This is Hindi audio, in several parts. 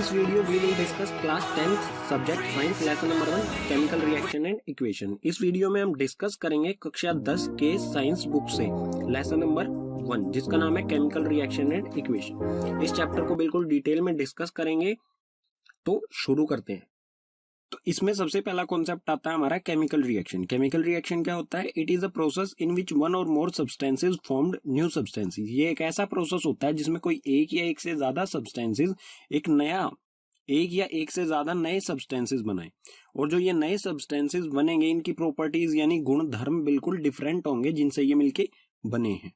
this video we will discuss class 10th subject science lesson number 1 chemical reaction and equation। इस वीडियो में हम डिस्कस करेंगे कक्षा 10 के साइंस बुक से लेसन नंबर 1 जिसका नाम है केमिकल रिएक्शन एंड इक्वेशन। इस चैप्टर को बिल्कुल डिटेल में डिस्कस करेंगे, तो शुरू करते हैं। तो इसमें सबसे पहला कॉन्सेप्ट आता है हमारा केमिकल रिएक्शन। केमिकल रिएक्शन क्या होता है? It is a process in which one or more substances formed new substances. ये एक ऐसा प्रोसेस होता है जिसमें कोई एक या एक से ज्यादा सब्सटेंसेस एक या एक से ज्यादा नए सब्सटेंसेस बनाए, और जो ये नए सब्सटेंसेस बनेंगे इनकी प्रॉपर्टीज यानी गुण धर्म बिल्कुल डिफरेंट होंगे जिनसे ये मिलके बने हैं।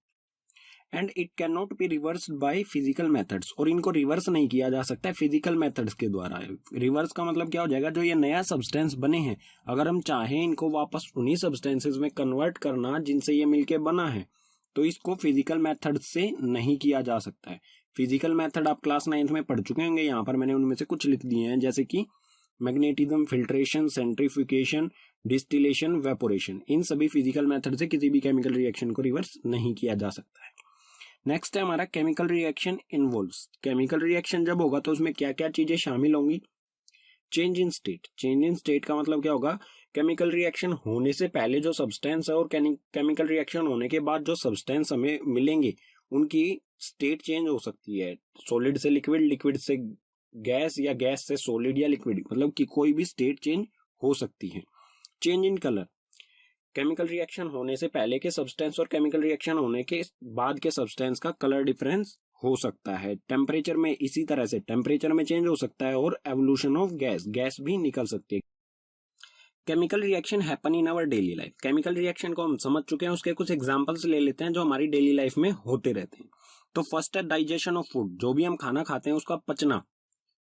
And it can not be reverse by physical methods, और इनको रिवर्स नहीं किया जा सकता है फिजिकल मेथड्स के द्वारा। रिवर्स का मतलब क्या हो जाएगा? जो ये नया सब्सटेंस बने हैं अगर हम चाहें इनको वापस उन्हीं सब्सटेंसेस में कन्वर्ट करना जिनसे ये मिलके बना है, तो इसको फिजिकल मेथड से नहीं किया जा सकता है। फिजिकल मेथड आप क्लास 9th में पढ़ चुके होंगे, यहाँ पर मैंने उनमें से कुछ लिख दिए हैं, जैसे कि magnetism, filtration, centrifugation, distillation, evaporation. इन सभी फिजिकल मेथड से किसी भी केमिकल रिएक्शन को रिवर्स नहीं किया जा सकता है। नेक्स्ट है हमारा chemical reaction involves. Chemical reaction जब होगा तो उसमें क्या क्या चीजें शामिल होंगी? Change in state. Change in state का मतलब क्या होगा? केमिकल रिएक्शन होने से पहले जो सब्सटेंस है और केमिकल रिएक्शन होने के बाद जो सब्सटेंस हमें मिलेंगे उनकी स्टेट चेंज हो सकती है। सॉलिड से लिक्विड, लिक्विड से गैस, या गैस से सॉलिड या लिक्विड, मतलब कि कोई भी स्टेट चेंज हो सकती है। Change in colour. Chemical reaction होने से पहले के सब्सटेंस और केमिकल रिएक्शन होने के बाद के सब्सटेंस का कलर डिफरेंस हो सकता है। टेम्परेचर में इसी तरह से टेम्परेचर में चेंज हो सकता है, और एवोल्यूशन ऑफ गैस भी निकल सकती है। Chemical reaction happen in our daily life. Chemical reaction को हम समझ चुके हैं, उसके कुछ एग्जांपल्स ले लेते हैं जो हमारी डेली लाइफ में होते रहते हैं। तो फर्स्ट है डाइजेशन ऑफ फूड। जो भी हम खाना खाते हैं उसका पचना,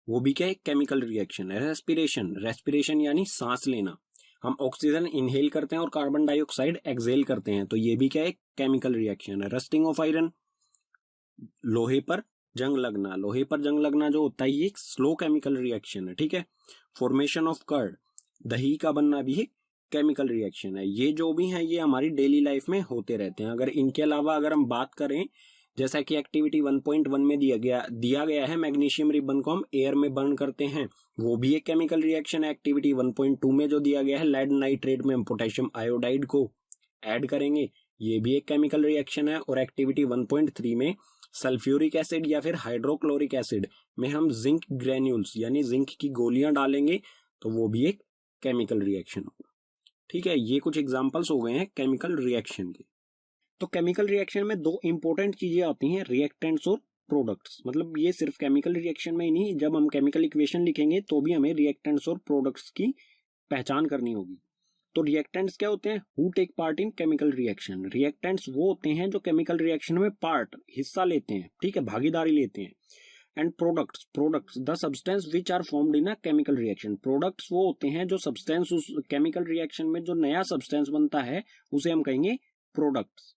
वो भी क्या है? केमिकल रिएक्शन है। रेस्पिरेशन, रेस्पिरेशन यानी सांस लेना। हम ऑक्सीजन इनहेल करते हैं और कार्बन डाइऑक्साइड एक्सहेल करते हैं, तो ये भी क्या है? केमिकल रिएक्शन है। रस्टिंग ऑफ आयरन, लोहे पर जंग लगना। लोहे पर जंग लगना जो होता है ये एक स्लो केमिकल रिएक्शन है, ठीक है। फॉर्मेशन ऑफ कर्ड, दही का बनना भी एक केमिकल रिएक्शन है। ये जो भी है ये हमारी डेली लाइफ में होते रहते हैं। अगर इनके अलावा अगर हम बात करें, जैसा कि एक्टिविटी 1.1 में दिया गया है, मैग्नीशियम रिबन को हम एयर में बर्न करते हैं, वो भी एक केमिकल रिएक्शन है। एक्टिविटी 1.2 में जो दिया गया है, लेड नाइट्रेट में हम पोटेशियम आयोडाइड को ऐड करेंगे, ये भी एक केमिकल रिएक्शन है। और एक्टिविटी 1.3 में सल्फ्यूरिक एसिड या फिर हाइड्रोक्लोरिक एसिड में हम जिंक ग्रेन्यूल्स यानी जिंक की गोलियां डालेंगे, तो वो भी एक केमिकल रिएक्शन होगा, ठीक है। ये कुछ एग्जाम्पल्स हो गए हैं केमिकल रिएक्शन के। तो केमिकल रिएक्शन में दो इंपॉर्टेंट चीजें आती हैं, रिएक्टेंट्स और प्रोडक्ट्स। मतलब ये सिर्फ केमिकल रिएक्शन में ही नहीं, जब हम केमिकल इक्वेशन लिखेंगे तो भी हमें रिएक्टेंट्स और प्रोडक्ट्स की पहचान करनी होगी। तो रिएक्टेंट्स क्या होते हैं? Who take part in chemical reaction. Reactants वो होते हैं जो केमिकल रिएक्शन में हिस्सा लेते हैं, ठीक है, भागीदारी लेते हैं। And products the substance which are formed in a chemical reaction. Products वो होते हैं जो सब्सटेंस उस केमिकल रिएक्शन में जो नया सब्सटेंस बनता है उसे हम कहेंगे प्रोडक्ट्स,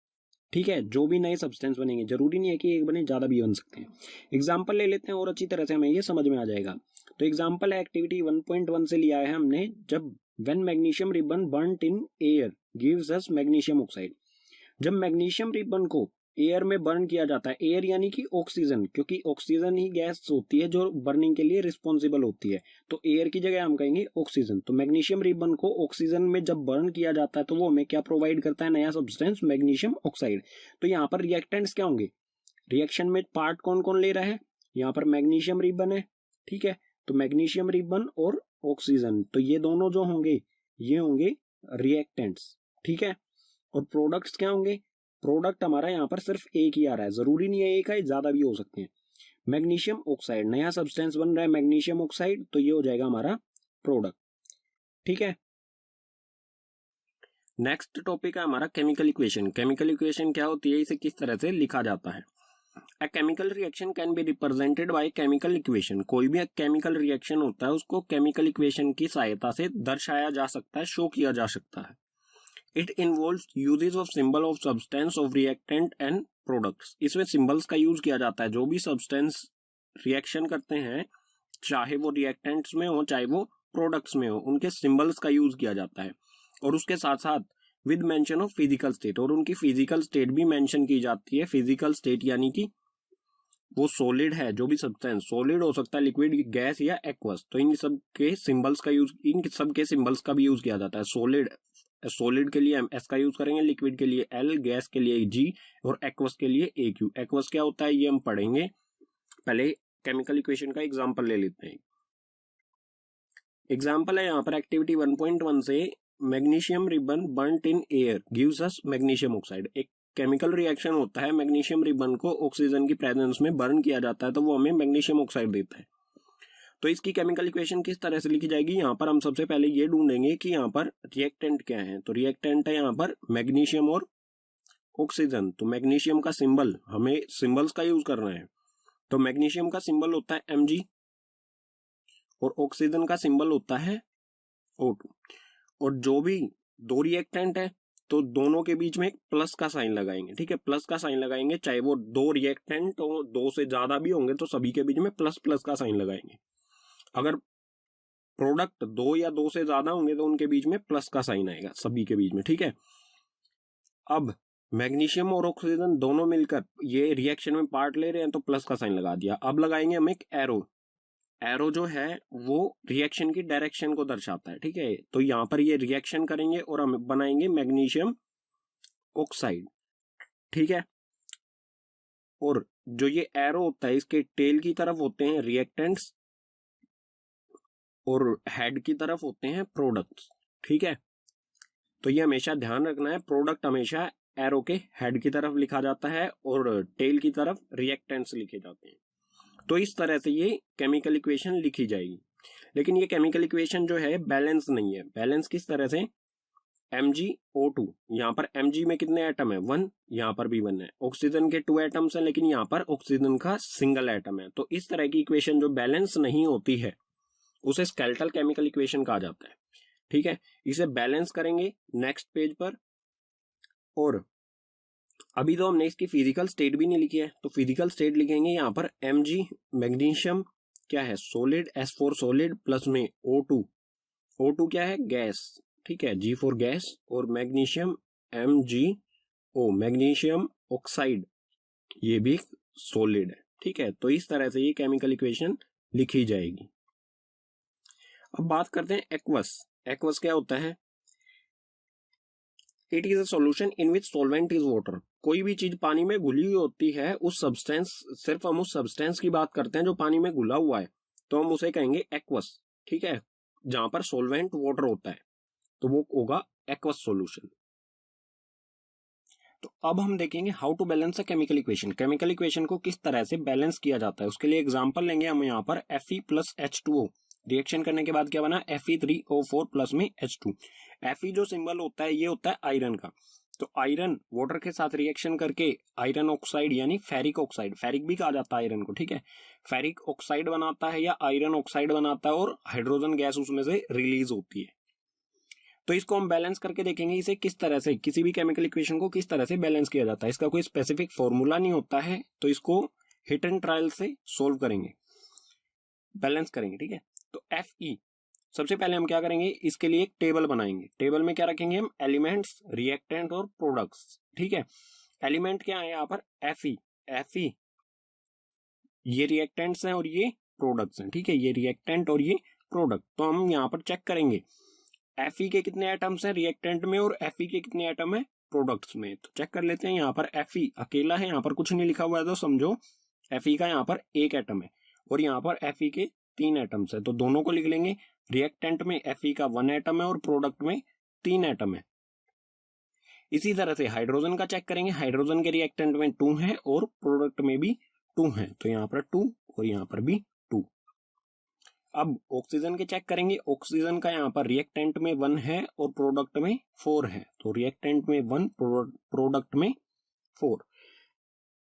ठीक है। जो भी नए सब्सटेंस बनेंगे, जरूरी नहीं है कि एक बने, ज्यादा भी बन सकते हैं। एग्जाम्पल ले लेते हैं और अच्छी तरह से हमें ये समझ में आ जाएगा। तो एग्जाम्पल है एक्टिविटी 1.1 से लिया है हमने, जब when magnesium ribbon burned in air gives us magnesium oxide. जब मैग्नीशियम रिबन को एयर में बर्न किया जाता है, एयर यानी कि ऑक्सीजन, क्योंकि ऑक्सीजन ही गैस होती है जो बर्निंग के लिए रिस्पॉन्सिबल होती है, तो एयर की जगह हम कहेंगे ऑक्सीजन। तो मैग्नीशियम रिबन को ऑक्सीजन में जब बर्न किया जाता है तो वो हमें क्या प्रोवाइड करता है? नया सब्सटेंस, मैग्नीशियम ऑक्साइड। तो यहाँ पर रिएक्टेंट्स क्या होंगे? रिएक्शन में पार्ट कौन कौन ले रहा है? यहाँ पर मैग्नीशियम रिबन है, ठीक है। तो मैग्नीशियम रिबन और ऑक्सीजन, तो ये दोनों जो होंगे ये होंगे रिएक्टेंट्स, ठीक है। और प्रोडक्ट्स क्या होंगे? प्रोडक्ट हमारा यहाँ पर सिर्फ एक ही आ रहा है, जरूरी नहीं है एक है, ज्यादा भी हो सकते हैं। मैग्नीशियम ऑक्साइड, नया सब्सटेंस बन रहा है मैग्नीशियम ऑक्साइड, तो ये हो जाएगा हमारा प्रोडक्ट, ठीक है। नेक्स्ट टॉपिक है हमारा केमिकल इक्वेशन। केमिकल इक्वेशन क्या होती है, इसे किस तरह से लिखा जाता है? अ chemical reaction can be represented by chemical equation. कोई भी केमिकल रिएक्शन होता है उसको केमिकल इक्वेशन की सहायता से दर्शाया जा सकता है, शो किया जा सकता है। It involves uses of symbol of substance of reactant and products. इसमें सिंबल्स का यूज किया जाता है। जो भी सब्सटेंस रिएक्शन करते हैं, चाहे वो रिएक्टेंट्स में हो चाहे वो प्रोडक्ट्स में हो, उनके सिंबल्स का यूज किया जाता है। और उसके साथ साथ with mention of physical state, और उनकी फिजिकल स्टेट भी मेंशन की जाती है। फिजिकल स्टेट यानी कि वो सॉलिड है, जो भी सब्सटेंस सॉलिड हो सकता है, लिक्विड, गैस या एक्वस, तो इन सब के सिंबल्स का यूज, इन सब के सिंबल्स का भी यूज किया जाता है। सॉलिड के लिए हम एस का यूज करेंगे, लिक्विड के लिए एल, गैस के लिए जी और एक्वस के लिए ए क्यू। एक्वस क्या होता है ये हम पढ़ेंगे, पहले केमिकल इक्वेशन का एग्जांपल ले लेते हैं। एग्जांपल है यहाँ पर एक्टिविटी 1.1 से, magnesium ribbon burnt in air gives us magnesium oxide. एक केमिकल रिएक्शन होता है, मैग्नीशियम रिबन को ऑक्सीजन की प्रेजेंस में बर्न किया जाता है तो वो हमें मैग्नीशियम ऑक्साइड देता है। तो इसकी केमिकल इक्वेशन किस तरह से लिखी जाएगी, यहाँ पर हम सबसे पहले ये ढूंढेंगे कि यहाँ पर रिएक्टेंट क्या है। तो रिएक्टेंट है यहाँ पर मैग्नीशियम और ऑक्सीजन। तो मैग्नीशियम का सिंबल, हमें सिंबल्स का यूज करना है, तो मैग्नीशियम का सिंबल होता है Mg और ऑक्सीजन का सिंबल होता है O2। और जो भी दो रिएक्टेंट है तो दोनों के बीच में एक प्लस का साइन लगाएंगे, ठीक है, प्लस का साइन लगाएंगे, चाहे वो दो रिएक्टेंट और दो से ज्यादा भी होंगे तो सभी के बीच में प्लस प्लस का साइन लगाएंगे। अगर प्रोडक्ट दो या दो से ज्यादा होंगे तो उनके बीच में प्लस का साइन आएगा सभी के बीच में, ठीक है। अब मैग्नीशियम और ऑक्सीजन दोनों मिलकर ये रिएक्शन में पार्ट ले रहे हैं तो प्लस का साइन लगा दिया। अब लगाएंगे हम एक एरो, एरो जो है वो रिएक्शन की डायरेक्शन को दर्शाता है, ठीक है। तो यहाँ पर ये रिएक्शन करेंगे और हम बनाएंगे मैग्नीशियम ऑक्साइड, ठीक है। और जो ये एरो होता है इसके टेल की तरफ होते हैं रिएक्टेंट्स और हेड की तरफ होते हैं प्रोडक्ट्स, ठीक है। तो ये हमेशा ध्यान रखना है, प्रोडक्ट हमेशा एरो के हेड की तरफ लिखा जाता है और टेल की तरफ रिएक्टेंट्स लिखे जाते हैं। तो इस तरह से ये केमिकल इक्वेशन लिखी जाएगी। लेकिन ये केमिकल इक्वेशन जो है बैलेंस नहीं है। बैलेंस किस तरह से, MgO2, यहाँ पर Mg में कितने एटम है, 1, यहाँ पर भी 1 है। ऑक्सीजन के 2 एटम्स हैं लेकिन यहाँ पर ऑक्सीजन का सिंगल एटम है। तो इस तरह की इक्वेशन जो बैलेंस नहीं होती है उसे स्केलेटल केमिकल इक्वेशन कहा जाता है, ठीक है। इसे बैलेंस करेंगे नेक्स्ट पेज पर। और अभी तो हमने इसकी फिजिकल स्टेट भी नहीं लिखी है, तो फिजिकल स्टेट लिखेंगे यहाँ पर Mg मैग्नीशियम क्या है, solid, S for solid, plus में O2, O2 क्या है, गैस, ठीक है, G फॉर गैस, और मैग्नीशियम MgO मैग्नीशियम ऑक्साइड, ये भी सॉलिड है, ठीक है। तो इस तरह से ये केमिकल इक्वेशन लिखी जाएगी। अब बात करते हैं एक्वस। एक्वस क्या होता है, it is a solution in which solvent is water. कोई भी चीज पानी में घुली हुई होती है, उस सब्सटेंस, सिर्फ हम उस सब्सटेंस की बात करते हैं जो पानी में घुला हुआ है, तो हम उसे कहेंगे एक्वस, ठीक है। जहां पर सॉल्वेंट वाटर होता है तो वो होगा एक्वस सॉल्यूशन। तो अब हम देखेंगे how to balance a chemical equation. Chemical equation को किस तरह से बैलेंस किया जाता है उसके लिए एग्जांपल लेंगे हम। यहाँ पर Fe प्लस H2O रिएक्शन करने के बाद क्या बना, Fe3O4 प्लस में H2। Fe जो सिंबल होता है ये होता है आयरन का। तो आयरन वाटर के साथ रिएक्शन करके आयरन ऑक्साइड यानी फेरिक ऑक्साइड, फेरिक भी कहा जाता है आयरन को, ठीक है, फेरिक ऑक्साइड बनाता है या आयरन ऑक्साइड बनाता है और हाइड्रोजन गैस उसमें से रिलीज होती है। तो इसको हम बैलेंस करके देखेंगे इसे किस तरह से, किसी भी केमिकल इक्वेशन को किस तरह से बैलेंस किया जाता है। इसका कोई स्पेसिफिक फॉर्मूला नहीं होता है, तो इसको हिट एंड ट्रायल से सोल्व करेंगे, बैलेंस करेंगे, ठीक है। तो Fe सबसे पहले हम क्या करेंगे, इसके लिए एक टेबल बनाएंगे। टेबल में क्या रखेंगे हम, एलिमेंट्स, रिएक्टेंट और प्रोडक्ट्स, ठीक है। एलिमेंट क्या है यहाँ पर, Fe ये रिएक्टेंट्स हैं और ये प्रोडक्ट्स हैं, ठीक है, ये रिएक्टेंट और ये प्रोडक्ट। तो हम यहाँ पर चेक करेंगे Fe के कितने एटम्स हैं रिएक्टेंट में और Fe के कितने एटम है प्रोडक्ट्स में। तो चेक कर लेते हैं। यहाँ पर Fe अकेला है, यहाँ पर कुछ नहीं लिखा हुआ है तो समझो Fe का यहाँ पर एक एटम है और यहाँ पर Fe के 3 एटम्स है, तो दोनों को लिख लेंगे। रिएक्टेंट में Fe का 1 एटम है और प्रोडक्ट में 3 एटम है। इसी तरह से हाइड्रोजन का चेक करेंगे। हाइड्रोजन के रिएक्टेंट में 2 है और प्रोडक्ट में भी 2 है, तो यहाँ पर 2 और यहाँ पर भी 2। अब ऑक्सीजन के चेक करेंगे। ऑक्सीजन का यहाँ पर रिएक्टेंट में 1 है और प्रोडक्ट में 4 है, तो रिएक्टेंट में 1, प्रोडक्ट में 4।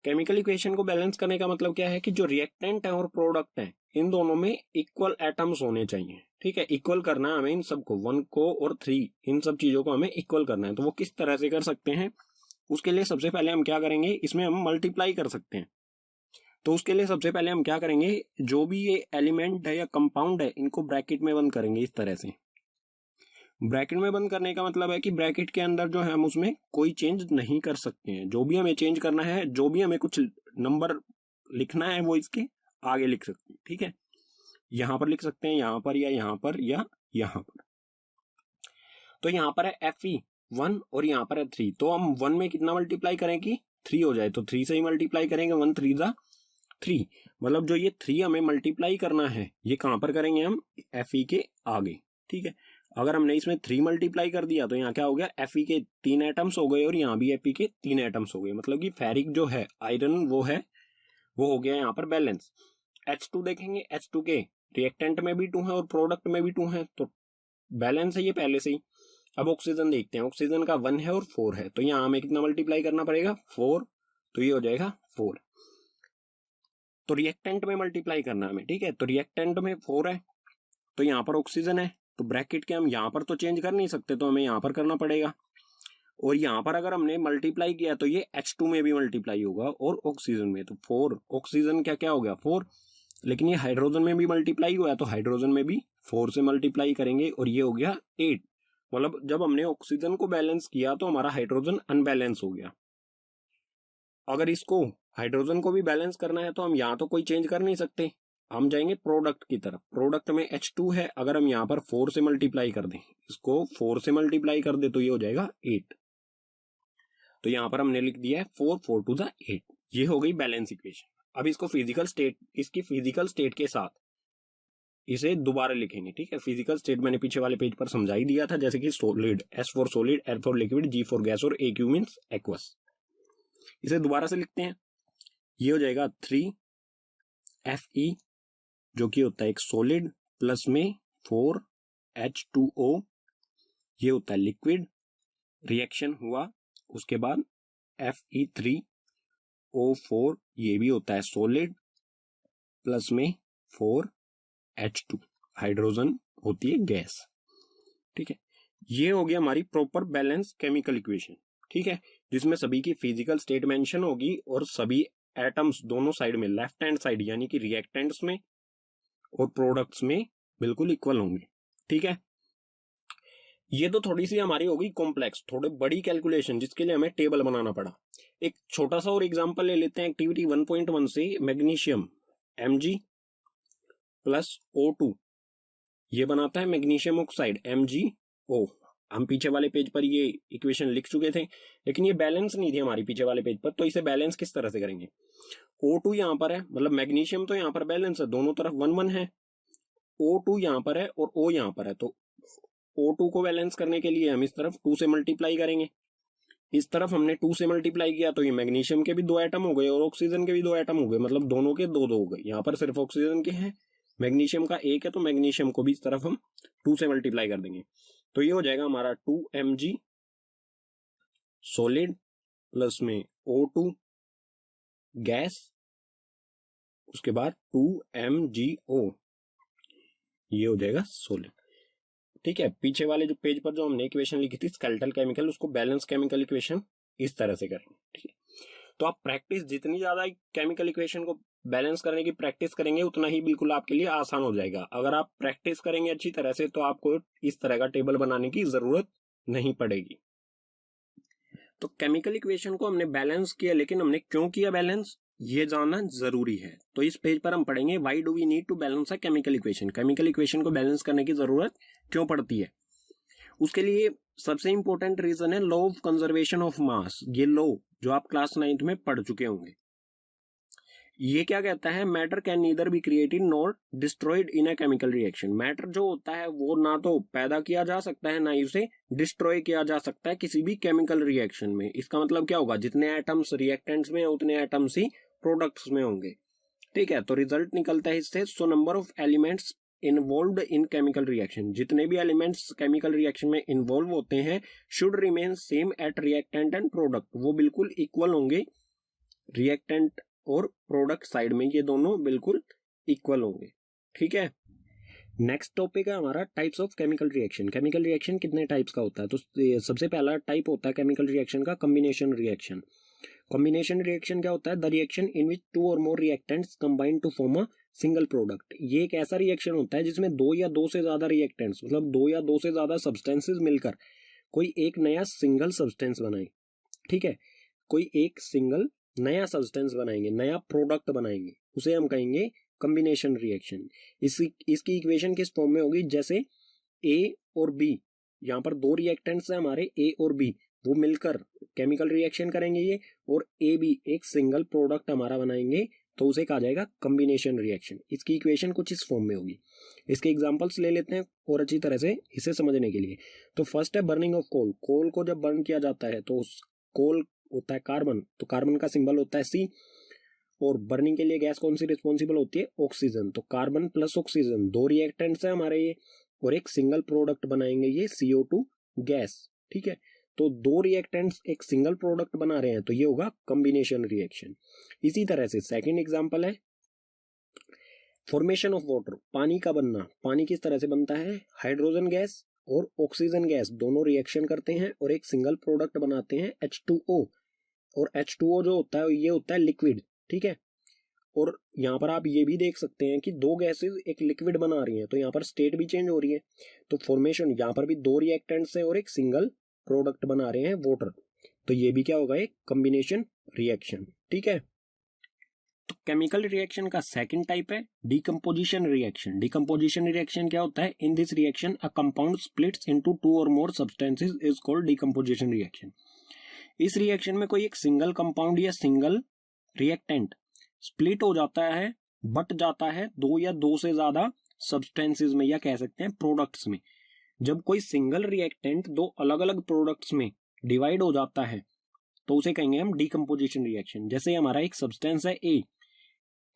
केमिकल इक्वेशन को बैलेंस करने का मतलब क्या है कि जो रिएक्टेंट है और प्रोडक्ट है इन दोनों में इक्वल एटम्स होने चाहिए, ठीक है। इक्वल करना है हमें इन सबको, 1 को और 3, इन सब चीजों को हमें इक्वल करना है। तो वो किस तरह से कर सकते हैं, उसके लिए सबसे पहले हम क्या करेंगे, इसमें हम मल्टीप्लाई कर सकते हैं। तो उसके लिए सबसे पहले हम क्या करेंगे, जो भी ये एलिमेंट है या कंपाउंड है इनको ब्रैकेट में बंद करेंगे इस तरह से। ब्रैकेट में बंद करने का मतलब है कि ब्रैकेट के अंदर जो है हम उसमें कोई चेंज नहीं कर सकते हैं। जो भी हमें चेंज करना है, जो भी हमें कुछ नंबर लिखना है वो इसके आगे लिख सकते हैं, ठीक है। यहां पर लिख सकते हैं, यहां पर या यहां पर या यहां पर। तो यहां पर है Fe1 और यहां पर है 3, तो हम 1 में कितना मल्टीप्लाई करें कि 3 हो जाए, तो 3 से ही मल्टीप्लाई करेंगे, 1 3 जा 3, मतलब जो ये 3 हमें मल्टीप्लाई करना है ये कहां पर करेंगे हम, Fe के आगे, ठीक है। अगर हमने इसमें 3 मल्टीप्लाई कर दिया तो यहाँ क्या हो गया, Fe के 3 एटम्स हो गए और यहाँ भी Fe के 3 एटम्स हो गए, मतलब कि फेरिक जो है आयरन वो हो गया यहाँ पर बैलेंस। H2 देखेंगे, H2 के रिएक्टेंट में भी 2 है और प्रोडक्ट में भी 2 है, तो बैलेंस है ये पहले से ही। अब ऑक्सीजन देखते हैं, ऑक्सीजन का 1 है और 4 है, तो यहाँ हमें कितना मल्टीप्लाई करना पड़ेगा, 4, तो ये हो जाएगा 4। तो रिएक्टेंट में मल्टीप्लाई करना हमें, ठीक है। तो रिएक्टेंट में 4 है, तो यहाँ पर ऑक्सीजन है, तो ब्रैकेट के हम यहाँ पर तो चेंज कर नहीं सकते, तो हमें यहाँ पर करना पड़ेगा। और यहाँ पर अगर हमने मल्टीप्लाई किया तो ये H2 में भी मल्टीप्लाई होगा और ऑक्सीजन में, तो 4 ऑक्सीजन क्या क्या हो गया 4, लेकिन ये हाइड्रोजन में भी मल्टीप्लाई हुआ है तो हाइड्रोजन में भी 4 से मल्टीप्लाई करेंगे और ये हो गया 8। मतलब जब हमने ऑक्सीजन को बैलेंस किया तो हमारा हाइड्रोजन अनबैलेंस हो गया। अगर इसको हाइड्रोजन को भी बैलेंस करना है तो हम यहाँ तो कोई चेंज कर नहीं सकते, हम जाएंगे प्रोडक्ट की तरफ। प्रोडक्ट में H2 है, अगर हम यहाँ पर 4 से मल्टीप्लाई कर दें, इसको 4 से मल्टीप्लाई कर दे तो ये हो जाएगा 8। तो यहाँ पर हमने लिख दिया है 4 4 टू द 8, ये हो गई बैलेंस इक्वेशन। अब इसको फिजिकल स्टेट, इसकी फिजिकल स्टेट के साथ इसे दोबारा लिखेंगे, ठीक है। फिजिकल स्टेट मैंने पीछे वाले पेज पर समझा ही दिया था, जैसे कि solid, S for solid, L for liquid, G for gas और AQ मींस एक्वस। इसे दोबारा से लिखते हैं, ये हो जाएगा 3Fe जो कि होता है एक सोलिड, प्लस में 4H2O ये होता है लिक्विड, रिएक्शन हुआ उसके बाद Fe3O4 ये भी होता है सॉलिड, प्लस में 4H2 हाइड्रोजन होती है गैस, ठीक है। ये हो गया हमारी प्रॉपर बैलेंस केमिकल इक्वेशन, ठीक है, जिसमें सभी की फिजिकल स्टेट मेंशन होगी और सभी एटम्स दोनों साइड में, लेफ्ट हैंड साइड यानी कि रिएक्टेंट्स में और प्रोडक्ट्स में बिल्कुल इक्वल होंगे, ठीक है। ये तो थोड़ी सी हमारी होगी कॉम्प्लेक्स, थोड़ी बड़ी कैलकुलेशन जिसके लिए हमें टेबल बनाना पड़ा। एक छोटा सा और एग्जांपल ले लेते हैं एक्टिविटी 1.1 से। मैग्नीशियम Mg प्लस O2 ये बनाता है मैग्नीशियम ऑक्साइड MgO। हम पीछे वाले पेज पर ये इक्वेशन लिख चुके थे, लेकिन ये बैलेंस नहीं थी हमारी पीछे वाले पेज पर, तो इसे बैलेंस किस तरह से करेंगे। O2 यहाँ पर है, मतलब मैग्नीशियम तो यहाँ पर बैलेंस है, दोनों तरफ 1 1 है। O2 यहाँ पर है और O यहाँ पर है, तो O2 को बैलेंस करने के लिए हम इस तरफ 2 से मल्टीप्लाई करेंगे, इस तरफ हमने 2 से मल्टीप्लाई किया तो ये मैग्नीशियम के भी 2 एटम हो गए और ऑक्सीजन के भी 2 एटम हो गए, मतलब दोनों के 2 2 हो गए। यहाँ पर सिर्फ ऑक्सीजन के हैं, मैग्नीशियम का 1 है, तो मैग्नीशियम को भी इस तरफ हम 2 से मल्टीप्लाई कर देंगे, तो ये हो जाएगा हमारा 2Mg सॉलिड प्लस में O2 गैस, उसके बाद 2MgO ये हो जाएगा सॉलिड, ठीक है। पीछे वाले जो पेज पर जो हमने इक्वेशन लिखी थी स्केलेटल केमिकल, उसको बैलेंस केमिकल इक्वेशन इस तरह से करेंगे, ठीक है। तो आप प्रैक्टिस जितनी ज्यादा केमिकल इक्वेशन को बैलेंस करने की प्रैक्टिस करेंगे उतना ही बिल्कुल आपके लिए आसान हो जाएगा। अगर आप प्रैक्टिस करेंगे अच्छी तरह से तो आपको इस तरह का टेबल बनाने की जरूरत नहीं पड़ेगी। तो केमिकल इक्वेशन को हमने बैलेंस किया, लेकिन हमने क्यों किया बैलेंस ये जानना जरूरी है। तो इस पेज पर हम पढ़ेंगे why do we need to balance a chemical equation, chemical equation को बैलेंस करने की जरूरत क्यों पड़ती है। उसके लिए सबसे इंपॉर्टेंट रीजन है law of conservation of mass. ये लॉ जो आप क्लास 9th में पढ़ चुके होंगे, ये क्या कहता है, matter can neither be created nor destroyed in a chemical reaction. Matter जो होता है वो ना तो पैदा किया जा सकता है ना ही उसे डिस्ट्रॉय किया जा सकता है किसी भी केमिकल रिएक्शन में। इसका मतलब क्या होगा, जितने एटम्स रिएक्टेंट्स में उतने एटम्स ही प्रोडक्ट्स में होंगे, ठीक है। तो रिजल्ट निकलता है इससे, so number of elements involved in chemical reaction, जितने भी एलिमेंट्स केमिकल रिएक्शन में इन्वॉल्व होते हैं should remain same at reactant and product, वो बिल्कुल इक्वल होंगे रिएक्टेंट और प्रोडक्ट साइड में, ये दोनों बिल्कुल इक्वल होंगे, ठीक है। नेक्स्ट टॉपिक है हमारा types of chemical reaction. Chemical reaction कितने टाइप्स का होता है, तो सबसे पहला टाइप होता है केमिकल रिएक्शन का कॉम्बिनेशन रिएक्शन। कॉम्बिनेशन रिएक्शन क्या होता है, the reaction in which 2 or more reactants combine to form a single product. ये एक ऐसा रिएक्शन होता है जिसमें 2 या 2 से ज्यादा रिएक्टेंट्स, मतलब 2 या 2 से ज्यादा सब्सटेंसेस मिलकर कोई एक नया सिंगल सब्सटेंस बनाए, ठीक है। कोई एक सिंगल नया सब्सटेंस बनाएंगे, नया प्रोडक्ट बनाएंगे, उसे हम कहेंगे कॉम्बिनेशन रिएक्शन। इसकी इक्वेशन किस फॉर्म में होगी, जैसे ए और बी, यहाँ पर दो रिएक्टेंट्स हैं हमारे ए और बी, वो मिलकर केमिकल रिएक्शन करेंगे ये, और ए बी एक सिंगल प्रोडक्ट हमारा बनाएंगे, तो उसे कहा जाएगा कॉम्बिनेशन रिएक्शन। इसकी इक्वेशन कुछ इस फॉर्म में होगी। इसके एग्जांपल्स ले लेते हैं और अच्छी तरह से इसे समझने के लिए। तो फर्स्ट है बर्निंग ऑफ कोल। कोल को जब बर्न किया जाता है तो उस कोल होता है कार्बन, तो कार्बन का सिंबल होता है सी, और बर्निंग के लिए गैस कौन सी रिस्पॉन्सिबल होती है, ऑक्सीजन। तो कार्बन प्लस ऑक्सीजन दो रिएक्टेंट्स है हमारे ये, और एक सिंगल प्रोडक्ट बनाएंगे ये CO2 गैस। ठीक है, तो दो रिएक्टेंट्स एक सिंगल प्रोडक्ट बना रहे हैं, तो ये होगा कॉम्बिनेशन रिएक्शन। इसी तरह से सेकंड एग्जांपल है फॉर्मेशन ऑफ वाटर, पानी का बनना। पानी किस तरह से बनता है, हाइड्रोजन गैस और ऑक्सीजन गैस दोनों रिएक्शन करते हैं और एक सिंगल प्रोडक्ट बनाते हैं H2O, और H2O जो होता है ये होता है लिक्विड। ठीक है, और यहाँ पर आप ये भी देख सकते हैं कि दो गैसेस एक लिक्विड बना रही हैं, तो यहाँ पर स्टेट भी चेंज हो रही है। तो फॉर्मेशन यहाँ पर भी दो रिएक्टेंट्स हैं और एक सिंगल प्रोडक्ट बना रहे हैं वाटर, तो ये भी क्या होगा, एक कॉम्बिनेशन रिएक्शन। ठीक है, तो केमिकल रिएक्शन का सेकंड टाइप है डिकम्पोजिशन रिएक्शन। डिकम्पोजिशन रिएक्शन क्या होता है, in this reaction a compound splits into 2 or more substances is called decomposition reaction. इस रिएक्शन में कोई एक सिंगल कंपाउंड या सिंगल रिएक्टेंट स्प्लिट हो जाता है, बट जाता है दो या दो से ज्यादा सब्सटेंसेस में, या कह सकते हैं प्रोडक्ट्स में। जब कोई सिंगल रिएक्टेंट दो अलग अलग प्रोडक्ट्स में डिवाइड हो जाता है तो उसे कहेंगे हम डिकम्पोजिशन रिएक्शन। जैसे हमारा एक सब्सटेंस है ए,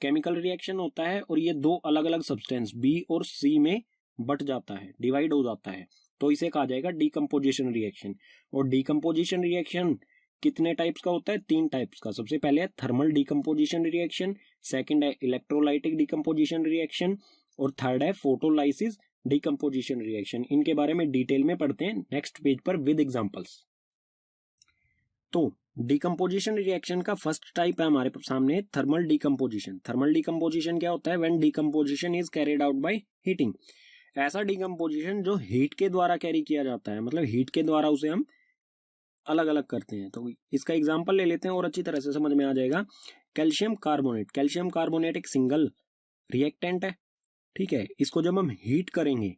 केमिकल रिएक्शन होता है और ये दो अलग अलग सब्सटेंस बी और सी में बट जाता है, डिवाइड हो जाता है, तो इसे कहा जाएगा डिकम्पोजिशन रिएक्शन। और डिकम्पोजिशन रिएक्शन कितने टाइप्स का होता है, 3 टाइप्स का। सबसे पहले है थर्मल डिकम्पोजिशन रिएक्शन, सेकंड है इलेक्ट्रोलाइटिक डिकम्पोजिशन रिएक्शन, और थर्ड है फोटोलाइसिस डिकम्पोजिशन रिएक्शन। इनके बारे में डिटेल में पढ़ते हैं नेक्स्ट पेज पर विद एग्जांपल्स। तो डिकम्पोजिशन रिएक्शन का फर्स्ट टाइप है हमारे सामने थर्मल डिकम्पोजिशन। थर्मल डिकम्पोजिशन क्या होता है, when decomposition is carried out by heating. ऐसा डिकम्पोजिशन जो हीट के द्वारा कैरी किया जाता है, मतलब हीट के द्वारा उसे हम अलग अलग करते हैं। तो इसका एग्जांपल ले लेते हैं और अच्छी तरह से समझ में आ जाएगा। कैल्शियम कार्बोनेट, कैल्शियम कार्बोनेट एक सिंगल रिएक्टेंट है। ठीक है, इसको जब हम हीट करेंगे,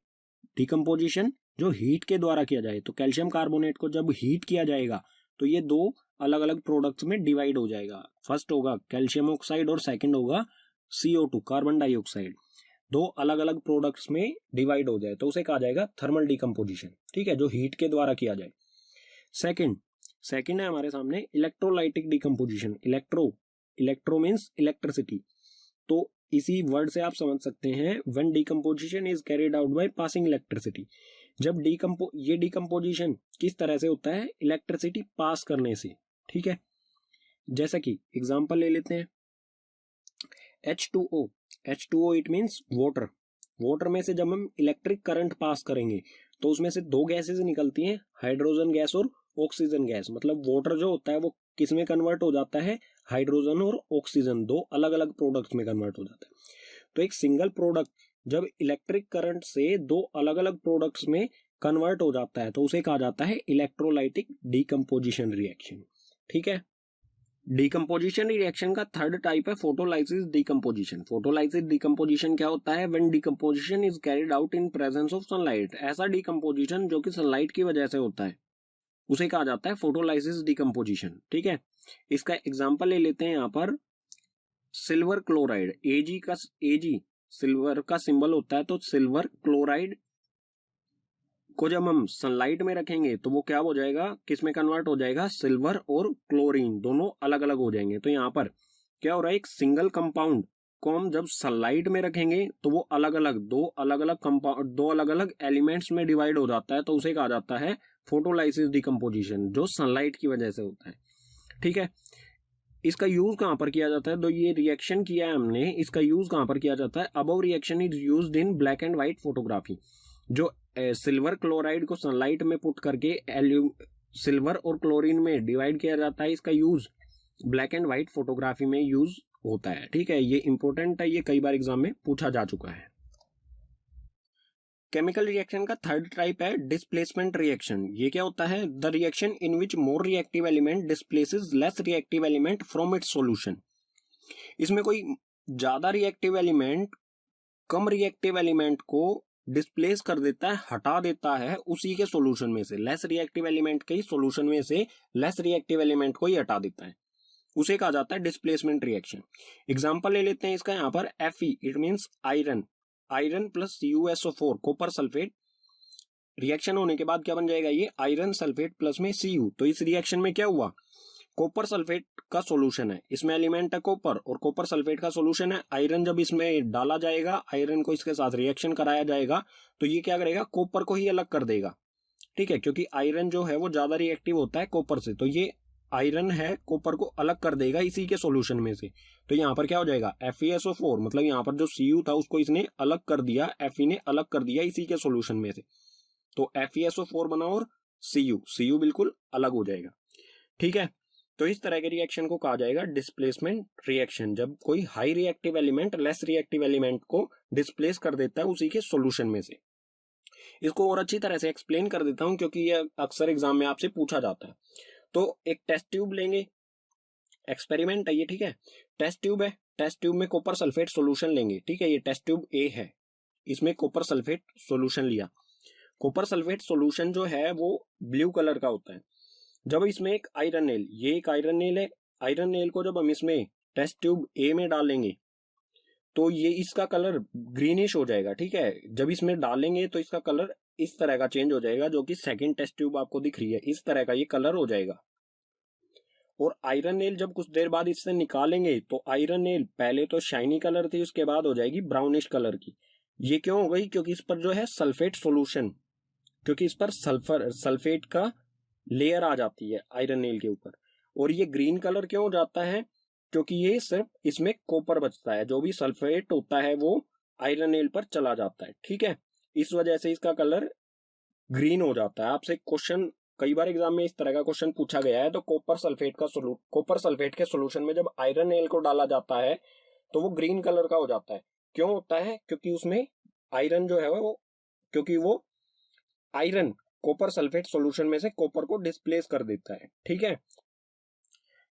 डिकम्पोजिशन जो हीट के द्वारा किया जाए, तो कैल्शियम कार्बोनेट को जब हीट किया जाएगा तो ये दो अलग अलग प्रोडक्ट्स में डिवाइड हो जाएगा। फर्स्ट होगा कैल्शियम ऑक्साइड और सेकंड होगा CO2 कार्बन डाइऑक्साइड। दो अलग अलग प्रोडक्ट्स में डिवाइड हो जाए तो उसे कहा जाएगा थर्मल डिकम्पोजिशन। ठीक है, जो हीट के द्वारा किया जाए। सेकंड है हमारे सामने electrolytic decomposition. Electro means electricity, तो इसी वर्ड से आप समझ सकते हैं when decomposition is carried out by passing electricity. जब ये डिकम्पोजिशन किस तरह से होता है, इलेक्ट्रिसिटी पास करने से। ठीक है, जैसा कि एग्जांपल ले लेते हैं H2O इट मीन्स वाटर में से जब हम इलेक्ट्रिक करंट पास करेंगे तो उसमें से दो गैसेस निकलती हैं, हाइड्रोजन गैस और ऑक्सीजन गैस। मतलब वाटर जो होता है वो किस में कन्वर्ट हो जाता है, हाइड्रोजन और ऑक्सीजन, दो अलग अलग प्रोडक्ट्स में कन्वर्ट हो जाता है। तो एक सिंगल प्रोडक्ट जब इलेक्ट्रिक करंट से दो अलग अलग प्रोडक्ट्स में कन्वर्ट हो जाता है तो उसे कहा जाता है इलेक्ट्रोलाइटिक डिकम्पोजिशन रिएक्शन। ठीक है, डिकम्पोजिशन रिएक्शन का थर्ड टाइप है फोटोलाइसिस डिकम्पोजिशन। फोटोलाइसिस डिकम्पोजिशन क्या होता है, when decomposition is carried out in presence of sunlight. ऐसा डिकम्पोजिशन जो कि सनलाइट की वजह से होता है उसे कहा जाता है फोटोलाइसिस डिकम्पोजिशन। ठीक है, इसका एग्जांपल ले लेते हैं यहाँ पर सिल्वर क्लोराइड। Ag सिल्वर का सिंबल होता है, तो सिल्वर क्लोराइड को जब हम सनलाइट में रखेंगे तो वो क्या हो जाएगा, किस में कन्वर्ट हो जाएगा, सिल्वर और क्लोरीन दोनों अलग अलग हो जाएंगे। तो यहाँ पर क्या हो रहा है, एक सिंगल कंपाउंड को हम जब सनलाइट में रखेंगे तो वो दो अलग अलग एलिमेंट्स में डिवाइड हो जाता है, तो उसे कहा जाता है फोटोलाइसिस डिकम्पोजिशन, जो सनलाइट की वजह से होता है। ठीक है, इसका यूज कहां पर किया जाता है, तो ये रिएक्शन किया है हमने, इसका यूज कहां पर किया जाता है, above reaction is used in black and white photography. जो सिल्वर क्लोराइड को सनलाइट में पुट करके सिल्वर और क्लोरीन में डिवाइड किया जाता है, इसका use black and white photography में यूज होता है। ठीक है, ये इंपॉर्टेंट है, ये कई बार एग्जाम में पूछा जा चुका है। केमिकल रिएक्शन का थर्ड टाइप है डिस्प्लेसमेंट रिएक्शन। ये क्या होता है? The reaction in which more reactive element displaces less reactive element from its solution. इसमें कोई ज्यादा रिएक्टिव एलिमेंट कम रिएक्टिव एलिमेंट को डिस्प्लेस कर देता है, हटा देता है उसी के सॉल्यूशन में से। लेस रिएक्टिव एलिमेंट के सॉल्यूशन में से लेस रिएक्टिव एलिमेंट को ही हटा देता है, उसे कहा जाता है डिस्प्लेसमेंट रिएक्शन। एग्जांपल ले लेते हैं इसका यहाँ पर Fe, it means iron, iron plus CuSO4 copper sulphate. Reaction होने के बाद क्या बन जाएगा? ये आयरन सल्फेट प्लस में Cu। तो इस रिएक्शन में क्या हुआ? कॉपर सल्फेट का सॉल्यूशन है, इसमें एलिमेंट है कॉपर और कॉपर सल्फेट का सॉल्यूशन है आयरन। जब इसमें डाला जाएगा, आयरन को इसके साथ रिएक्शन कराया जाएगा, तो ये क्या करेगा? कॉपर को ही अलग कर देगा, ठीक है, क्योंकि आयरन जो है वो ज्यादा रिएक्टिव होता है कॉपर से, तो ये आयरन है कॉपर को अलग कर देगा इसी के सॉल्यूशन में से। तो यहाँ पर क्या हो जाएगा? FeSO4, मतलब यहाँ पर जो Cu था उसको इसने अलग कर दिया, Fe ने अलग कर दिया इसी के सॉल्यूशन में से, तो FeSO4 बना और Cu बिल्कुल अलग हो जाएगा, ठीक है। तो इस तरह के रिएक्शन को कहा जाएगा डिस्प्लेसमेंट रिएक्शन, जब कोई high reactive element less reactive element को डिस्प्लेस कर देता है उसी के सॉल्यूशन में से। इसको और अच्छी तरह से एक्सप्लेन कर देता हूं क्योंकि यह अक्सर एग्जाम में आपसे पूछा जाता है। तो एक टेस्ट ट्यूब लेंगे, एक्सपेरिमेंट है ये, ठीक है, टेस्ट ट्यूब है, टेस्ट ट्यूब में कॉपर सल्फेट सॉल्यूशन लेंगे, ठीक है, ये टेस्ट ट्यूब A है, इसमें कॉपर सल्फेट सॉल्यूशन लिया। कॉपर सल्फेट सॉल्यूशन जो है वो ब्लू कलर का होता है। जब इसमें एक आयरन नेल, ये एक आयरन नेल है, आयरन नेल को जब हम इसमें टेस्ट ट्यूब A में डालेंगे तो ये इसका कलर ग्रीनिश हो जाएगा, ठीक है। जब इसमें डालेंगे तो इसका कलर इस तरह का चेंज हो जाएगा, जो कि सेकंड टेस्ट ट्यूब आपको दिख रही है, इस तरह का ये कलर हो जाएगा। और आयरन नेल जब कुछ देर बाद इससे निकालेंगे तो आयरन नेल पहले तो शाइनी कलर थी, उसके बाद हो जाएगी ब्राउनिश कलर की। ये क्यों हो गई? क्योंकि इस पर जो है सल्फेट सॉल्यूशन, क्योंकि इस पर सल्फेट का लेयर आ जाती है आयरन नेल के ऊपर। और ये ग्रीन कलर क्यों हो जाता है? क्योंकि ये सिर्फ इसमें कॉपर बचता है, जो भी सल्फेट होता है वो आयरन नेल पर चला जाता है, ठीक है, इस वजह से इसका कलर ग्रीन हो जाता है। आपसे क्वेश्चन कई बार एग्जाम में इस तरह का क्वेश्चन पूछा गया है। तो कॉपर सल्फेट के सॉल्यूशन में जब आयरन नेल को डाला जाता है तो वो ग्रीन कलर का हो जाता है। क्यों होता है? क्योंकि उसमें आयरन जो है वो, क्योंकि वो आयरन कॉपर सल्फेट सॉल्यूशन में से कॉपर को डिस्प्लेस कर देता है, ठीक है।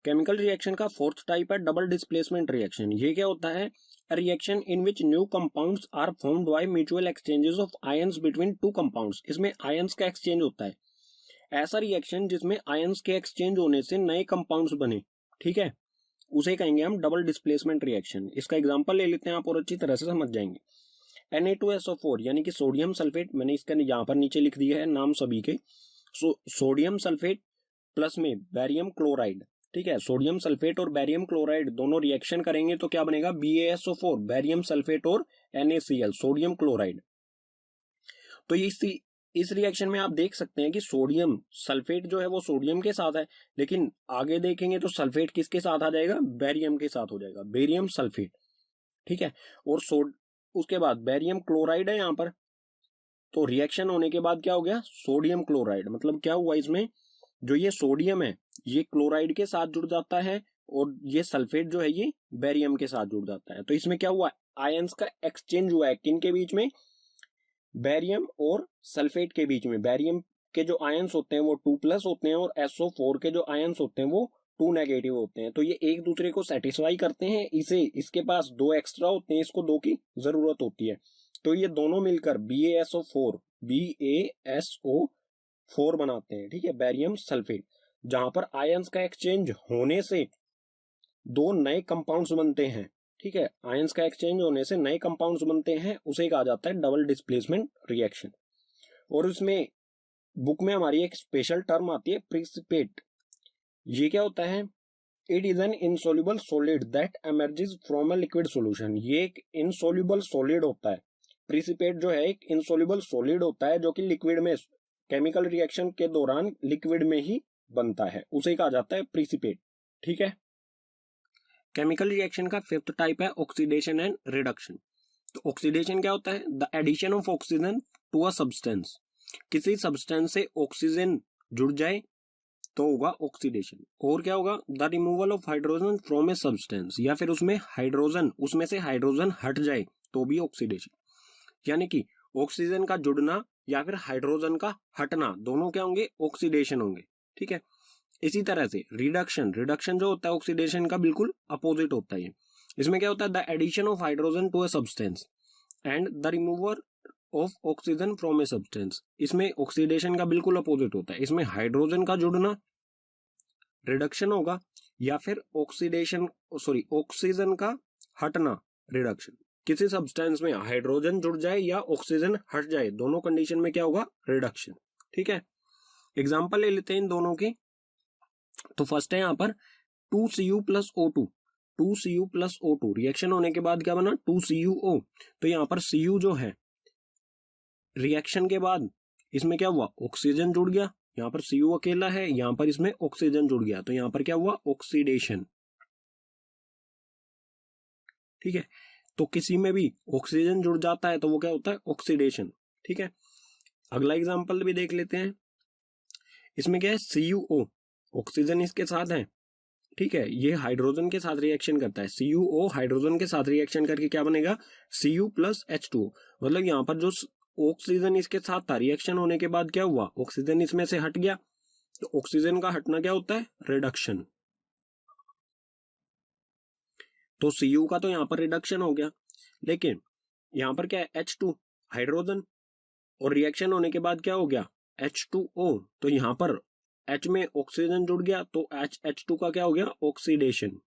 केमिकल रिएक्शन का फोर्थ टाइप है डबल डिस्प्लेसमेंट रिएक्शन। ये क्या होता है? A reaction in which new compounds are formed by mutual exchanges of ions between two compounds। इसमें आयंस का एक्सचेंज होता है। ऐसा रिएक्शन जिसमें आयंस के एक्सचेंज होने से नए कंपाउंड्स बने, ठीक है, उसे कहेंगे हम डबल डिस्प्लेसमेंट रिएक्शन। इसका एग्जांपल ले लेते हैं, आप और अच्छी तरह से समझ जाएंगे। Na2SO4 यानी कि सोडियम सल्फेट, मैंने इसका यहाँ पर नीचे लिख दिया है नाम सभी के, सोडियम सल्फेट प्लस में बैरियम क्लोराइड, ठीक है, सोडियम सल्फेट और बैरियम क्लोराइड दोनों रिएक्शन करेंगे तो क्या बनेगा? BaSO4, बैरियम सल्फेट और NaCl, सोडियम क्लोराइड। तो इस रिएक्शन में आप देख सकते हैं कि सोडियम सल्फेट जो है वो सोडियम के साथ है, लेकिन आगे देखेंगे तो सल्फेट किसके साथ आ जाएगा? बैरियम के साथ हो जाएगा, बेरियम सल्फेट, ठीक है। और उसके बाद बैरियम क्लोराइड है यहाँ पर, तो रिएक्शन होने के बाद क्या हो गया? Sodium chloride. मतलब क्या हुआ? इसमें जो ये सोडियम है ये क्लोराइड के साथ जुड़ जाता है और ये सल्फेट जो है ये बैरियम के साथ जुड़ जाता है। तो इसमें क्या हुआ? आयंस का एक्सचेंज हुआ है, किन के बीच में? बैरियम और सल्फेट के बीच में। बैरियम के जो आयंस होते हैं वो 2+ होते हैं और SO4 के जो आयंस होते हैं वो 2 नेगेटिव होते हैं। तो ये एक दूसरे को सेटिस्फाई करते हैं, इसके पास 2 एक्स्ट्रा होते हैं, इसको 2 की जरूरत होती है। तो ये दोनों मिलकर BaSO4 बनाते हैं, ठीक है, बैरियम सल्फेट, जहां पर आयंस का एक्सचेंज होने से 2 नए कंपाउंड्स बनते हैं, ठीक है, आयंस का एक्सचेंज होने से नए कंपाउंड्स बनते हैं, उसे कहा जाता है डबल डिस्प्लेसमेंट रिएक्शन। और उसमें बुक में हमारी एक स्पेशल टर्म आती है प्रिसिपेट। ये क्या होता है? It is an insoluble solid that emerges from a liquid solution. ये एक इनसोल्यूबल सॉलिड होता है। प्रिसिपेट जो है एक इनसोल्यूबल सॉलिड होता है जो कि लिक्विड में, केमिकल रिएक्शन के दौरान लिक्विड में ही बनता है, उसे कहा जाता है प्रिसिपेट, ठीक है। केमिकल रिएक्शन का फिफ्थ टाइप है ऑक्सीडेशन एंड रिडक्शन। तो ऑक्सीडेशन क्या होता है? The addition of oxygen to a substance. किसी सब्सटेंस से ऑक्सीजन जुड़ जाए तो होगा ऑक्सीडेशन। और क्या होगा? The removal of hydrogen from a substance, या फिर उसमें से हाइड्रोजन हट जाए तो भी ऑक्सीडेशन। यानी कि ऑक्सीजन का जुड़ना या फिर हाइड्रोजन का हटना, दोनों क्या होंगे, ऑक्सीडेशन होंगे। ठीक है, इसी तरह से रिडक्शन, रिडक्शन जो होता है ऑक्सीडेशन का बिल्कुल अपोजिट होता है। इसमें क्या होता है, the addition of hydrogen to a substance and the remover of oxygen from a substance. इसमें ऑक्सीडेशन का बिल्कुल अपोजिट होता है, इसमें हाइड्रोजन का जुड़ना रिडक्शन होगा या फिर ऑक्सीजन का हटना रिडक्शन। किसी सब्सटेंस में हाइड्रोजन जुड़ जाए या ऑक्सीजन हट जाए, दोनों कंडीशन में क्या होगा, रिडक्शन। ठीक है, एग्जांपल ले लेते हैं इन दोनों की। तो फर्स्ट है यहाँ पर 2Cu plus O2, 2Cu plus O2 reaction होने के बाद क्या बना, 2CuO। तो यहाँ पर Cu जो है रिएक्शन के बाद इसमें क्या हुआ, ऑक्सीजन जुड़ गया, यहाँ पर Cu अकेला है, यहाँ पर इसमें ऑक्सीजन जुड़ गया, तो यहाँ पर क्या हुआ, ऑक्सीडेशन। ठीक है, तो किसी में भी ऑक्सीजन जुड़ जाता है तो वो क्या होता है, ऑक्सीडेशन। ठीक है, अगला एग्जांपल भी देख लेते हैं। इसमें क्या है, CuO, ऑक्सीजन इसके साथ है। ठीक है, ये हाइड्रोजन के साथ रिएक्शन करता है, CuO हाइड्रोजन के साथ रिएक्शन करके क्या बनेगा, Cu प्लस H2। मतलब यहाँ पर जो ऑक्सीजन इसके साथ था, रिएक्शन होने के बाद क्या हुआ, ऑक्सीजन इसमें से हट गया, तो ऑक्सीजन का हटना क्या होता है, रिडक्शन। तो Cu का तो यहाँ पर रिडक्शन हो गया, लेकिन यहाँ पर क्या है, H2 हाइड्रोजन, और रिएक्शन होने के बाद क्या हो गया, H2O। तो यहाँ पर H में ऑक्सीजन जुड़ गया, तो H2 का क्या हो गया, ऑक्सीडेशन।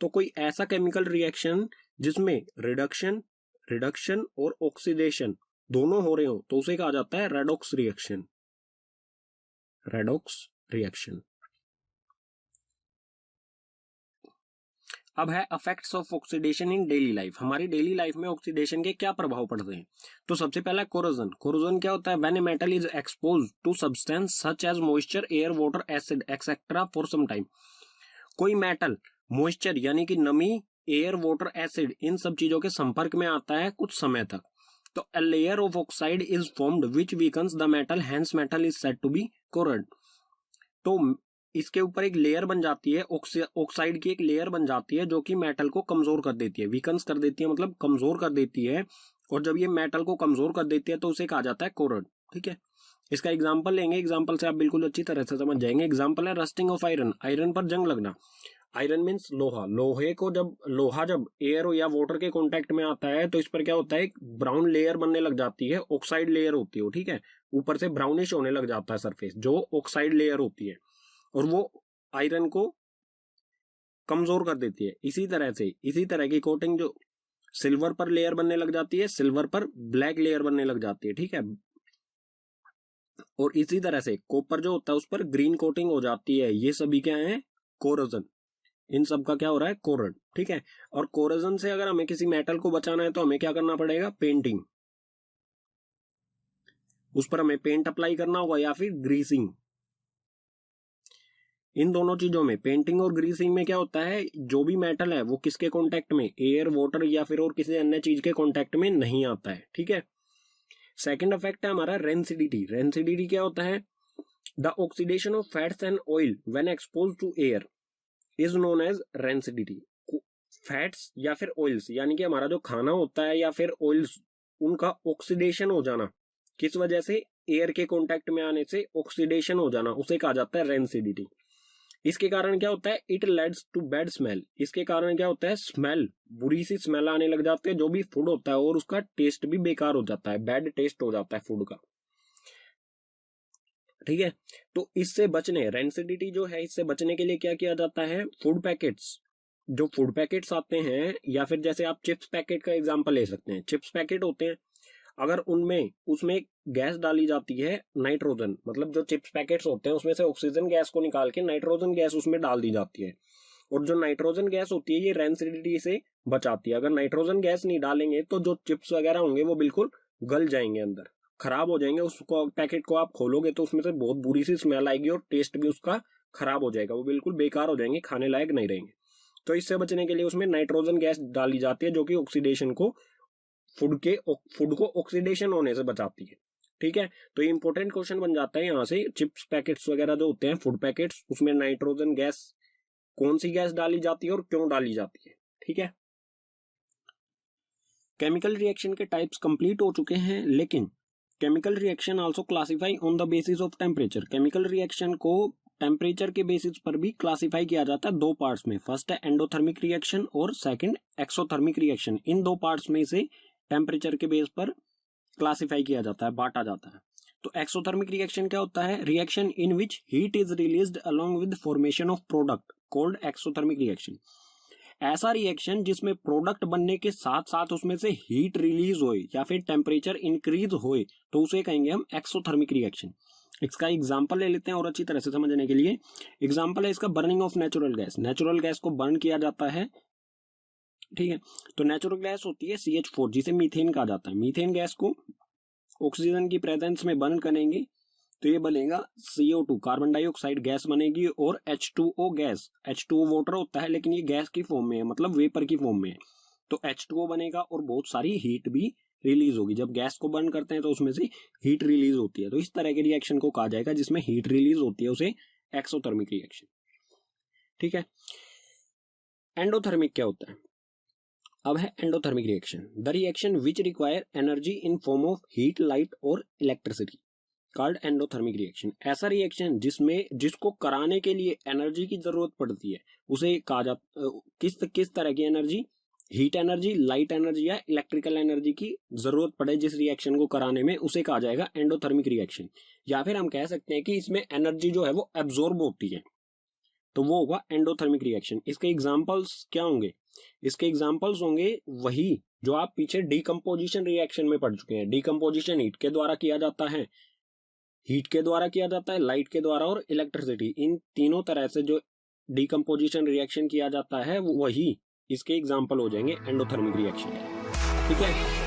तो कोई ऐसा केमिकल रिएक्शन जिसमें रिडक्शन और ऑक्सीडेशन दोनों हो रहे हो, तो उसे कहा जाता है रेडॉक्स रिएक्शन, रेडॉक्स रिएक्शन। अब है effects of oxidation in daily life. हमारी डेली लाइफ में ऑक्सीडेशन के क्या प्रभाव पड़ते हैं। तो सबसे पहला कोरोजन। कोरोजन क्या होता है, when a metal is expose to substance such as moisture, air, water, acid etcetera for some time. कोई मेटल मॉइस्चर यानी कि नमी, एयर, वाटर, एसिड, इन सब चीजों के संपर्क में आता है कुछ समय तक, तो a layer of oxide is formed which weakens the metal, hence metal is said to be corrode. तो इसके ऊपर एक लेयर बन जाती है, ऑक्साइड की एक लेयर बन जाती है जो कि मेटल को कमजोर कर देती है, वीकन्स कर देती है मतलब कमजोर कर देती है। और जब ये मेटल को कमजोर कर देती है तो उसे कहा जाता है कोरोड। ठीक है, इसका एग्जाम्पल लेंगे, एग्जाम्पल से आप बिल्कुल अच्छी तरह से समझ जाएंगे। एग्जाम्पल है रस्टिंग ऑफ आयरन, आयरन पर जंग लगना। आयरन मीन्स लोहा, लोहे को लोहा जब एयर या वाटर के कांटेक्ट में आता है तो इस पर क्या होता है, एक ब्राउन लेयर बनने लग जाती है, ऑक्साइड लेयर होती है। ठीक है, ऊपर से ब्राउनिश होने लग जाता है सरफेस, जो ऑक्साइड लेयर होती है, और वो आयरन को कमजोर कर देती है। इसी तरह की कोटिंग जो सिल्वर पर लेयर बनने लग जाती है, सिल्वर पर ब्लैक लेयर बनने लग जाती है। ठीक है, और इसी तरह से कॉपर जो होता है उस पर ग्रीन कोटिंग हो जाती है। ये सभी क्या है, कोरोजन। इन सब का क्या हो रहा है, कोरोड। ठीक है, और कोरोजन से अगर हमें किसी मेटल को बचाना है तो हमें क्या करना पड़ेगा, पेंटिंग, उस पर हमें पेंट अप्लाई करना होगा या फिर ग्रीसिंग। इन दोनों चीजों में, पेंटिंग और ग्रीसिंग में क्या होता है, जो भी मेटल है वो किसके कांटेक्ट में, एयर, वाटर या फिर और किसी अन्य चीज के कांटेक्ट में नहीं आता है। ठीक है, सेकंड इफेक्ट है हमारा रेंसिडिटी। रेंसिडिटी क्या होता है, the oxidation of fats and oil when expose to air is known as rancidity. Fats या फिर ऑयल्स यानी कि हमारा जो खाना होता है या फिर ऑयल्स, उनका ऑक्सीडेशन हो जाना, किस वजह से, एयर के कांटेक्ट में आने से ऑक्सीडेशन हो जाना, उसे कहा जाता है रेंसिडिटी। इसके कारण क्या होता है, it leads to bad smell. इसके कारण क्या होता है, स्मेल, बुरी सी स्मेल आने लग जाती है जो भी फूड होता है, और उसका टेस्ट भी बेकार हो जाता है, बैड टेस्ट हो जाता है फूड का। ठीक है, तो इससे बचने, रेंसिडिटी जो है, इससे बचने के लिए क्या किया जाता है, फूड पैकेट्स, जो फूड पैकेट्स आते हैं, या फिर जैसे आप चिप्स पैकेट का एग्जांपल ले सकते हैं। चिप्स पैकेट होते हैं, अगर उसमें गैस डाली जाती है नाइट्रोजन, मतलब जो चिप्स पैकेट्स होते हैं उसमें से ऑक्सीजन गैस को निकाल के नाइट्रोजन गैस उसमें डाल दी जाती है, और जो नाइट्रोजन गैस होती है ये रेंसिडिटी से बचाती है। अगर नाइट्रोजन गैस नहीं डालेंगे तो जो चिप्स वगैरह होंगे वो बिल्कुल गल जाएंगे, अंदर खराब हो जाएंगे। उसको पैकेट को आप खोलोगे तो उसमें से बहुत बुरी सी स्मेल आएगी और टेस्ट भी उसका खराब हो जाएगा, वो बिल्कुल बेकार हो जाएंगे, खाने लायक नहीं रहेंगे। तो इससे बचने के लिए उसमें नाइट्रोजन गैस डाली जाती है जो कि ऑक्सीडेशन को, फूड को ऑक्सीडेशन होने से बचाती है। ठीक है, तो ये इंपॉर्टेंट क्वेश्चन बन जाता है यहाँ से। चिप्स पैकेट्स वगैरह जो होते हैं, फूड पैकेट्स, उसमें नाइट्रोजन गैस, कौन सी गैस डाली जाती है और क्यों डाली जाती है। ठीक है, केमिकल रिएक्शन के टाइप्स कंप्लीट हो चुके हैं, लेकिन chemical reaction also classify on the basis of temperature. Chemical reaction को टेम्परेचर के बेसिस पर भी क्लासिफाई किया जाता है दो पार्ट्स में। फर्स्ट है एंडोथर्मिक रिएक्शन और सेकंड एक्सोथर्मिक रिएक्शन। इन दो पार्ट्स में से टेम्परेचर के बेस पर क्लासिफाई किया जाता है, बांटा जाता है। तो एक्सोथर्मिक रिएक्शन क्या होता है? Reaction in which heat is released along with formation of product called exothermic reaction. ऐसा रिएक्शन जिसमें प्रोडक्ट बनने के साथ साथ उसमें से हीट रिलीज होए या फिर टेम्परेचर इंक्रीज होए तो उसे कहेंगे हम एक्सोथर्मिक रिएक्शन। इसका एग्जांपल ले लेते हैं और अच्छी तरह से समझने के लिए। एग्जांपल है इसका burning of natural gas. Natural gas को बर्न किया जाता है, ठीक है। तो नेचुरल गैस होती है CH4 जिसे मीथेन कहा जाता है। मीथेन गैस को ऑक्सीजन की प्रेजेंस में बर्न करेंगे तो ये बनेगा CO2 कार्बन डाइऑक्साइड गैस बनेगी और H2O गैस। H2O वाटर होता है लेकिन ये गैस की फॉर्म में है, मतलब वेपर की फॉर्म में है। तो H2O बनेगा और बहुत सारी हीट भी रिलीज होगी। जब गैस को बर्न करते हैं तो उसमें से हीट रिलीज होती है। तो इस तरह के रिएक्शन को कहा जाएगा जिसमें हीट रिलीज होती है, उसे एक्सोथर्मिक रिएक्शन, ठीक है। एंडोथर्मिक क्या होता है? अब है endothermic reaction, the reaction which require energy in form of heat, light और इलेक्ट्रिसिटी कॉल्ड एंडोथर्मिक रिएक्शन। ऐसा रिएक्शन जिसको कराने के लिए एनर्जी की जरूरत पड़ती है उसे कहा जाता, किस तरह की energy? Heat energy, light energy या इलेक्ट्रिकल एनर्जी की जरूरत पड़े जिस रिएक्शन को कराने में, उसे कहा जाएगा एंडोथर्मिक रिएक्शन। या फिर हम कह सकते हैं कि इसमें एनर्जी जो है वो एब्जॉर्ब होती है, तो वो होगा एंडोथर्मिक रिएक्शन। इसके एग्जांपल्स क्या होंगे? इसके एग्जांपल्स होंगे वही जो आप पीछे डीकंपोजिशन रिएक्शन में पढ़ चुके हैं। डीकंपोजिशन हीट के द्वारा किया जाता है, हीट के द्वारा किया जाता है, लाइट के द्वारा और इलेक्ट्रिसिटी, इन तीनों तरह से जो डीकंपोजिशन रिएक्शन किया जाता है वही इसके एग्जांपल हो जाएंगे एंडोथर्मिक रिएक्शन, ठीक है।